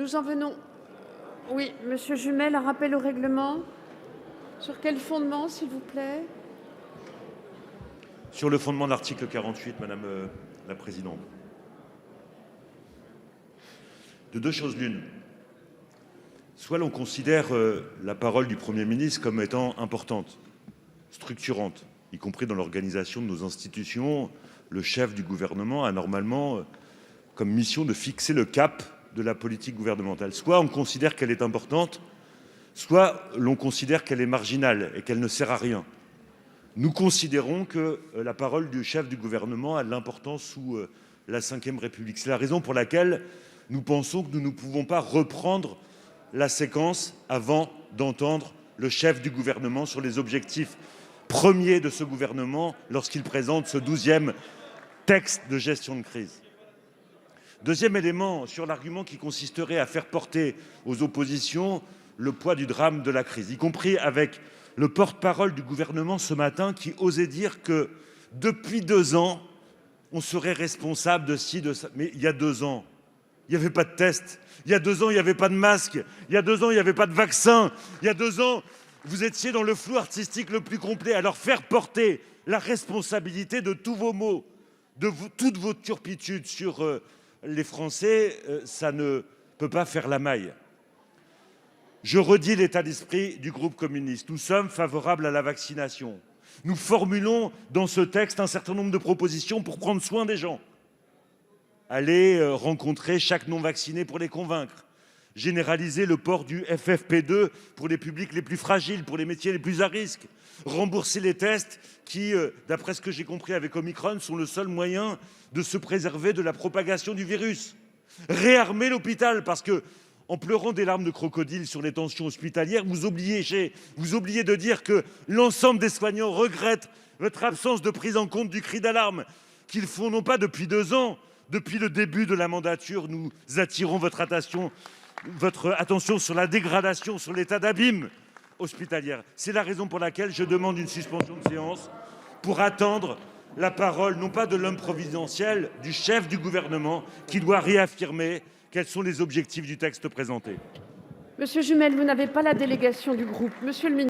Nous en venons. Oui, Monsieur Jumel, un rappel au règlement. Sur quel fondement, s'il vous plaît? Sur le fondement de l'article 48, Madame la Présidente. De deux choses l'une. Soit l'on considère la parole du Premier ministre comme étant importante, structurante, y compris dans l'organisation de nos institutions. Le chef du gouvernement a normalement comme mission de fixer le cap de la politique gouvernementale. Soit on considère qu'elle est importante, soit l'on considère qu'elle est marginale et qu'elle ne sert à rien. Nous considérons que la parole du chef du gouvernement a de l'importance sous la Ve République. C'est la raison pour laquelle nous pensons que nous ne pouvons pas reprendre la séquence avant d'entendre le chef du gouvernement sur les objectifs premiers de ce gouvernement lorsqu'il présente ce 12e texte de gestion de crise. Deuxième élément, sur l'argument qui consisterait à faire porter aux oppositions le poids du drame de la crise, y compris avec le porte-parole du gouvernement ce matin qui osait dire que depuis 2 ans, on serait responsable de ci, de ça. Mais il y a 2 ans, il n'y avait pas de test. Il y a 2 ans, il n'y avait pas de masque. Il y a 2 ans, il n'y avait pas de vaccin. Il y a 2 ans, vous étiez dans le flou artistique le plus complet. Alors faire porter la responsabilité de tous vos maux, de toutes vos turpitudes sur les Français, ça ne peut pas faire la maille. Je redis l'état d'esprit du groupe communiste. Nous sommes favorables à la vaccination. Nous formulons dans ce texte un certain nombre de propositions pour prendre soin des gens. Aller rencontrer chaque non-vacciné pour les convaincre. Généraliser le port du FFP2 pour les publics les plus fragiles, pour les métiers les plus à risque. Rembourser les tests qui, d'après ce que j'ai compris avec Omicron, sont le seul moyen de se préserver de la propagation du virus. Réarmer l'hôpital parce que, en pleurant des larmes de crocodile sur les tensions hospitalières, vous oubliez de dire que l'ensemble des soignants regrettent votre absence de prise en compte du cri d'alarme qu'ils font non pas depuis 2 ans, depuis le début de la mandature. Nous attirons votre attention sur la dégradation, sur l'état d'abîme hospitalière. C'est la raison pour laquelle je demande une suspension de séance pour attendre la parole, non pas de l'homme providentiel, du chef du gouvernement, qui doit réaffirmer quels sont les objectifs du texte présenté. Monsieur Jumel, vous n'avez pas la délégation du groupe. Monsieur le ministre.